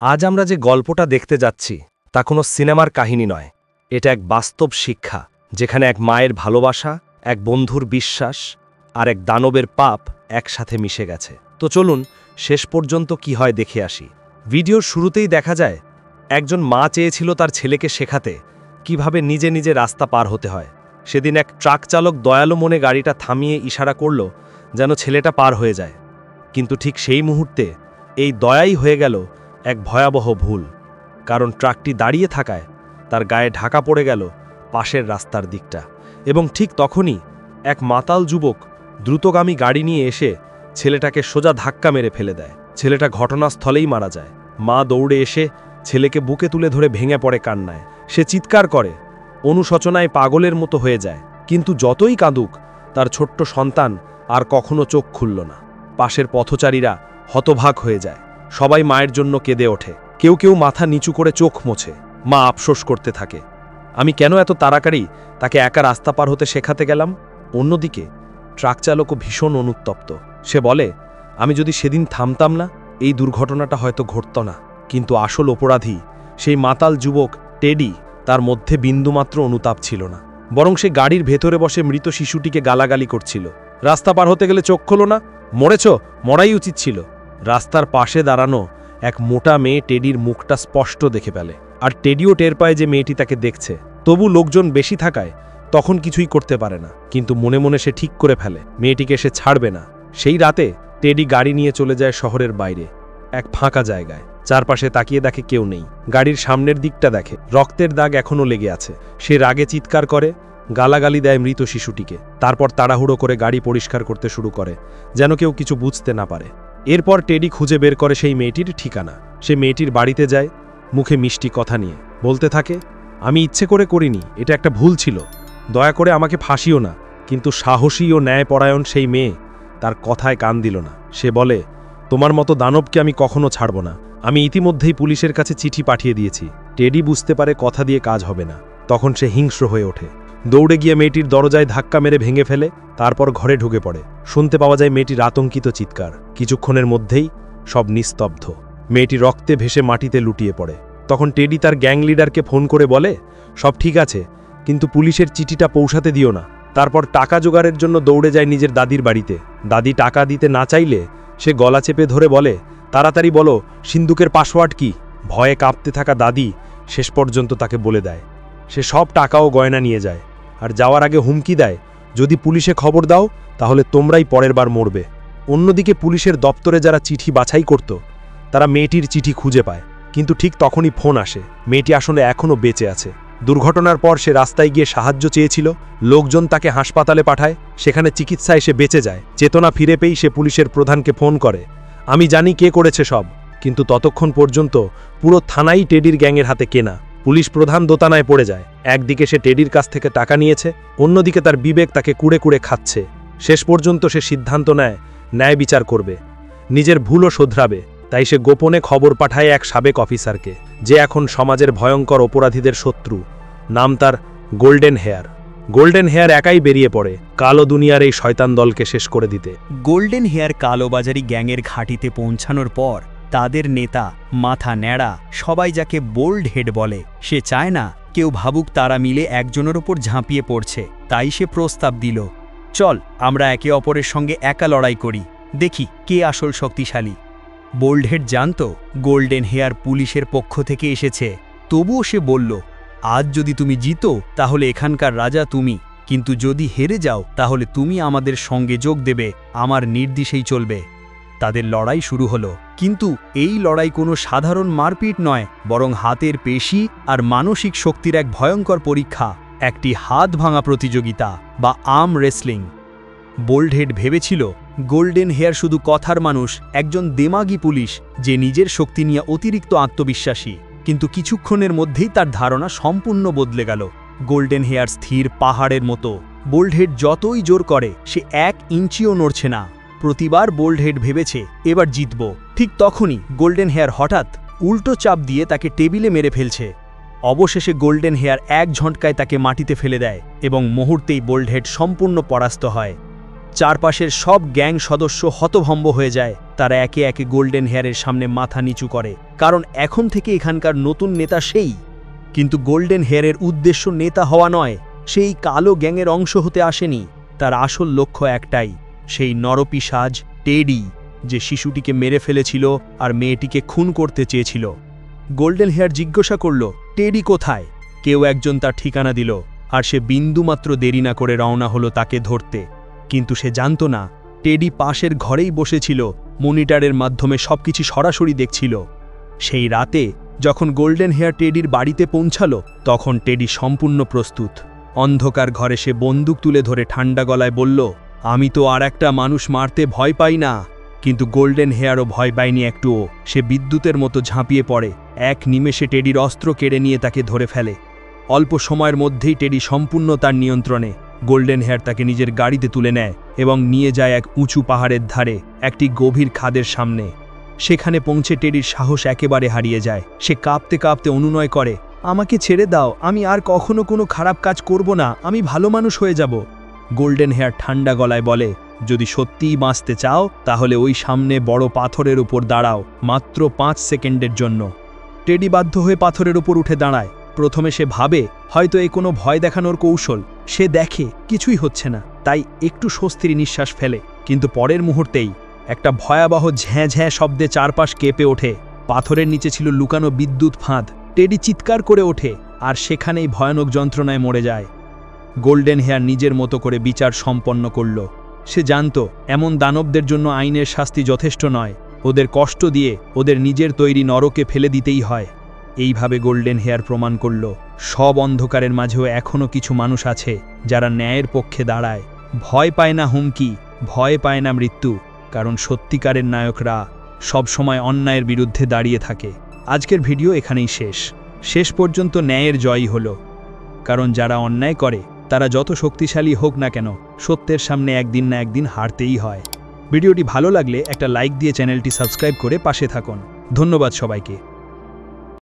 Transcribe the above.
আজ আমরা যে গল্পটা দেখতে যাচ্ছি তা কোনো সিনেমার কাহিনী নয়। এটা এক বাস্তব শিক্ষা, যেখানে এক মায়ের ভালোবাসা, এক বন্ধুর বিশ্বাস আর এক দানবের পাপ একসাথে মিশে গেছে। তো চলুন শেষ পর্যন্ত কি হয় দেখে আসি। ভিডিওর শুরুতেই দেখা যায় একজন মা চেয়েছিল তার ছেলেকে শেখাতে কিভাবে নিজে নিজে রাস্তা পার হতে হয়। সেদিন এক ট্রাক চালক দয়ালু মনে গাড়িটা থামিয়ে ইশারা করল যেন ছেলেটা পার হয়ে যায়। কিন্তু ঠিক সেই মুহূর্তে এই দয়াই হয়ে গেল এক ভয়াবহ ভুল, কারণ ট্রাকটি দাঁড়িয়ে থাকায় তার গায়ে ঢাকা পড়ে গেল পাশের রাস্তার দিকটা। এবং ঠিক তখনই এক মাতাল যুবক দ্রুতগামী গাড়ি নিয়ে এসে ছেলেটাকে সোজা ধাক্কা মেরে ফেলে দেয়। ছেলেটা ঘটনাস্থলেই মারা যায়। মা দৌড়ে এসে ছেলেকে বুকে তুলে ধরে ভেঙে পড়ে কান্নায়। সে চিৎকার করে, অনুশোচনায় পাগলের মতো হয়ে যায়। কিন্তু যতই কাঁদুক, তার ছোট্ট সন্তান আর কখনো চোখ খুলল না। পাশের পথচারীরা হতভাগ হয়ে যায়। সবাই মায়ের জন্য কেঁদে ওঠে। কেউ কেউ মাথা নিচু করে চোখ মোছে। মা আফসোস করতে থাকে, আমি কেন এত তাড়াতাড়ি তাকে একা রাস্তা পার হতে শেখাতে গেলাম। অন্যদিকে ট্রাক চালকও ভীষণ অনুতপ্ত। সে বলে, আমি যদি সেদিন থামতাম না, এই দুর্ঘটনাটা হয়তো ঘটত না। কিন্তু আসল অপরাধী সেই মাতাল যুবক টেডি, তার মধ্যে বিন্দুমাত্র অনুতাপ ছিল না। বরং সে গাড়ির ভেতরে বসে মৃত শিশুটিকে গালাগালি করছিল। রাস্তা পার হতে গেলে চোখ খোলো না, মরেছ, মরাই উচিত ছিল। রাস্তার পাশে দাঁড়ানো এক মোটা মেয়ে টেডির মুখটা স্পষ্ট দেখে ফেলে, আর টেডিও টের পায় যে মেয়েটি তাকে দেখছে। তবু লোকজন বেশি থাকায় তখন কিছুই করতে পারে না। কিন্তু মনে মনে সে ঠিক করে ফেলে মেয়েটিকে সে ছাড়বে না। সেই রাতে টেডি গাড়ি নিয়ে চলে যায় শহরের বাইরে এক ফাঁকা জায়গায়। চারপাশে তাকিয়ে দেখে কেউ নেই। গাড়ির সামনের দিকটা দেখে, রক্তের দাগ এখনও লেগে আছে। সে রাগে চিৎকার করে, গালাগালি দেয় মৃত শিশুটিকে। তারপর তাড়াহুড়ো করে গাড়ি পরিষ্কার করতে শুরু করে, যেন কেউ কিছু বুঝতে না পারে। এরপর টেডি খুঁজে বের করে সেই মেয়েটির ঠিকানা। সে মেয়েটির বাড়িতে যায়, মুখে মিষ্টি কথা নিয়ে বলতে থাকে, আমি ইচ্ছে করে করিনি, এটা একটা ভুল ছিল, দয়া করে আমাকে ফাঁসিও না। কিন্তু সাহসী ও ন্যায়পরায়ণ সেই মেয়ে তার কথায় কান দিল না। সে বলে, তোমার মতো দানবকে আমি কখনো ছাড়ব না। আমি ইতিমধ্যেই পুলিশের কাছে চিঠি পাঠিয়ে দিয়েছি। টেডি বুঝতে পারে কথা দিয়ে কাজ হবে না। তখন সে হিংস্র হয়ে ওঠে। দৌড়ে গিয়ে মেয়েটির দরজায় ধাক্কা মেরে ভেঙে ফেলে। তারপর ঘরে ঢুকে পড়ে। শুনতে পাওয়া যায় মেয়েটির আতঙ্কিত চিৎকার। কিছুক্ষণের মধ্যেই সব নিস্তব্ধ। মেয়েটি রক্তে ভেসে মাটিতে লুটিয়ে পড়ে। তখন টেডি তার গ্যাং লিডারকে ফোন করে বলে, সব ঠিক আছে, কিন্তু পুলিশের চিঠিটা পৌঁছাতে দিও না। তারপর টাকা জোগাড়ের জন্য দৌড়ে যায় নিজের দাদির বাড়িতে। দাদি টাকা দিতে না চাইলে সে গলা চেপে ধরে বলে, তাড়াতাড়ি বলো সিন্দুকের পাসওয়ার্ড কি। ভয়ে কাঁপতে থাকা দাদি শেষ পর্যন্ত তাকে বলে দেয়। সে সব টাকা ও গয়না নিয়ে যায়, আর যাওয়ার আগে হুমকি দেয়, যদি পুলিশে খবর দাও তাহলে তোমরাই পরের বার মরবে। অন্যদিকে পুলিশের দপ্তরে যারা চিঠি বাছাই করত, তারা মেয়েটির চিঠি খুঁজে পায়। কিন্তু ঠিক তখনই ফোন আসে, মেয়েটি আসলে এখনও বেঁচে আছে। দুর্ঘটনার পর সে রাস্তায় গিয়ে সাহায্য চেয়েছিল। লোকজন তাকে হাসপাতালে পাঠায়। সেখানে চিকিৎসায় সে বেঁচে যায়। চেতনা ফিরে পেয়েই সে পুলিশের প্রধানকে ফোন করে, আমি জানি কে করেছে সব। কিন্তু ততক্ষণ পর্যন্ত পুরো থানাই টেডির গ্যাংয়ের হাতে কেনা। পুলিশ প্রধান দোতানায় পড়ে যায়। একদিকে সে টেডির কাছ থেকে টাকা নিয়েছে, অন্যদিকে তার বিবেক তাকে কুড়ে কুড়ে খাচ্ছে। শেষ পর্যন্ত সে সিদ্ধান্ত নেয় ন্যায় বিচার করবে, নিজের ভুলও শোধরাবে। তাই সে গোপনে খবর পাঠায় এক সাবেক অফিসারকে, যে এখন সমাজের ভয়ঙ্কর অপরাধীদের শত্রু। নাম তার গোল্ডেন হেয়ার। গোল্ডেন হেয়ার একাই বেরিয়ে পড়ে কালো দুনিয়ার এই শয়তান দলকে শেষ করে দিতে। গোল্ডেন হেয়ার কালোবাজারি গ্যাংয়ের ঘাঁটিতে পৌঁছানোর পর তাদের নেতা মাথা ন্যাড়া, সবাই যাকে বোল্ড হেড বলে, সে চায় না কেউ ভাবুক তারা মিলে একজনের ওপর ঝাঁপিয়ে পড়ছে। তাই সে প্রস্তাব দিল, চল আমরা একে অপরের সঙ্গে একা লড়াই করি, দেখি কে আসল শক্তিশালী। বোল্ড হেড জানত গোল্ডেন হেয়ার পুলিশের পক্ষ থেকে এসেছে। তবুও সে বলল, আজ যদি তুমি জিতো তাহলে এখানকার রাজা তুমি, কিন্তু যদি হেরে যাও তাহলে তুমি আমাদের সঙ্গে যোগ দেবে, আমার নির্দেশেই চলবে। তাদের লড়াই শুরু হলো। কিন্তু এই লড়াই কোনো সাধারণ মারপিট নয়, বরং হাতের পেশি আর মানসিক শক্তির এক ভয়ঙ্কর পরীক্ষা, একটি হাত ভাঙা প্রতিযোগিতা বা আর্ম রেসলিং। বোল্ড হেড ভেবেছিল গোল্ডেন হেয়ার শুধু কথার মানুষ, একজন দেমাগী পুলিশ যে নিজের শক্তি নিয়ে অতিরিক্ত আত্মবিশ্বাসী। কিন্তু কিছুক্ষণের মধ্যেই তার ধারণা সম্পূর্ণ বদলে গেল। গোল্ডেন হেয়ার স্থির পাহাড়ের মতো। বোল্ড হেড যতই জোর করে সে 1 ইঞ্চিও নড়ছে না। প্রতিবার বোল্ড হেড ভেবেছে এবার জিতব। ঠিক তখনই গোল্ডেন হেয়ার হঠাৎ উল্টো চাপ দিয়ে তাকে টেবিলে মেরে ফেলছে। অবশেষে গোল্ডেন হেয়ার এক ঝটকায় তাকে মাটিতে ফেলে দেয় এবং মুহূর্তেই বোল্ড হেড সম্পূর্ণ পরাস্ত হয়। চারপাশের সব গ্যাং সদস্য হতভম্ব হয়ে যায়। তারা একে একে গোল্ডেন হেয়ারের সামনে মাথা নিচু করে, কারণ এখন থেকে এখানকার নতুন নেতা সেই। কিন্তু গোল্ডেন হেয়ারের উদ্দেশ্য নেতা হওয়া নয়, সেই কালো গ্যাংয়ের অংশ হতে আসেনি। তার আসল লক্ষ্য একটাই, সেই নরপিশাচ টেডি, যে শিশুটিকে মেরে ফেলেছিল আর মেয়েটিকে খুন করতে চেয়েছিল। গোল্ডেন হেয়ার জিজ্ঞাসা করল, টেডি কোথায়? কেউ একজন তার ঠিকানা দিল, আর সে বিন্দুমাত্র দেরি না করে রওনা হলো তাকে ধরতে। কিন্তু সে জানত না, টেডি পাশের ঘরেই বসেছিল, মনিটরের মাধ্যমে সবকিছু সরাসরি দেখছিল। সেই রাতে যখন গোল্ডেন হেয়ার টেডির বাড়িতে পৌঁছালো, তখন টেডি সম্পূর্ণ প্রস্তুত। অন্ধকার ঘরে সে বন্দুক তুলে ধরে ঠান্ডা গলায় বলল, আমি তো আর একটা মানুষ মারতে ভয় পাই না। কিন্তু গোল্ডেন হেয়ারও ভয় পায়নি একটুও। সে বিদ্যুতের মতো ঝাঁপিয়ে পড়ে, এক নিমেষে টেডির অস্ত্র কেড়ে নিয়ে তাকে ধরে ফেলে। অল্প সময়ের মধ্যেই টেডি সম্পূর্ণ তার নিয়ন্ত্রণে। গোল্ডেন হেয়ার তাকে নিজের গাড়িতে তুলে নেয় এবং নিয়ে যায় এক উঁচু পাহাড়ের ধারে একটি গভীর খাদের সামনে। সেখানে পৌঁছে টেডির সাহস একেবারে হারিয়ে যায়। সে কাঁপতে কাঁপতে অনুনয় করে, আমাকে ছেড়ে দাও, আমি আর কখনো কোনো খারাপ কাজ করব না, আমি ভালো মানুষ হয়ে যাব। গোল্ডেন হেয়ার ঠান্ডা গলায় বলে, যদি সত্যিই বাঁচতে চাও তাহলে ওই সামনে বড় পাথরের উপর দাঁড়াও, মাত্র 5 সেকেন্ডের জন্য। টেডি বাধ্য হয়ে পাথরের উপর উঠে দাঁড়ায়। প্রথমে সে ভাবে হয়তো এই কোনো ভয় দেখানোর কৌশল। সে দেখে কিছুই হচ্ছে না, তাই একটু স্বস্তির নিঃশ্বাস ফেলে। কিন্তু পরের মুহূর্তেই একটা ভয়াবহ ঝ্যাঁ ঝ্যাঁ শব্দে চারপাশ কেঁপে ওঠে। পাথরের নিচে ছিল লুকানো বিদ্যুৎ ফাঁদ। টেডি চিৎকার করে ওঠে, আর সেখানেই ভয়ানক যন্ত্রণায় মরে যায়। গোল্ডেন হেয়ার নিজের মতো করে বিচার সম্পন্ন করল। সে জানত এমন দানবদের জন্য আইনের শাস্তি যথেষ্ট নয়, ওদের কষ্ট দিয়ে ওদের নিজের তৈরি নরকে ফেলে দিতেই হয়। এইভাবে গোল্ডেন হেয়ার প্রমাণ করল, সব অন্ধকারের মাঝেও এখনও কিছু মানুষ আছে যারা ন্যায়ের পক্ষে দাঁড়ায়। ভয় পায় না হুমকি, ভয় পায় না মৃত্যু, কারণ সত্যিকারের নায়করা সবসময় অন্যায়ের বিরুদ্ধে দাঁড়িয়ে থাকে। আজকের ভিডিও এখানেই শেষ পর্যন্ত ন্যায়ের জয়ই হলো, কারণ যারা অন্যায় করে তারা যত শক্তিশালী হোক না কেন, সত্যের সামনে একদিন না একদিন হারতেই হয়। ভিডিওটি ভালো লাগলে একটা লাইক দিয়ে চ্যানেলটি সাবস্ক্রাইব করে পাশে থাকুন। ধন্যবাদ সবাইকে।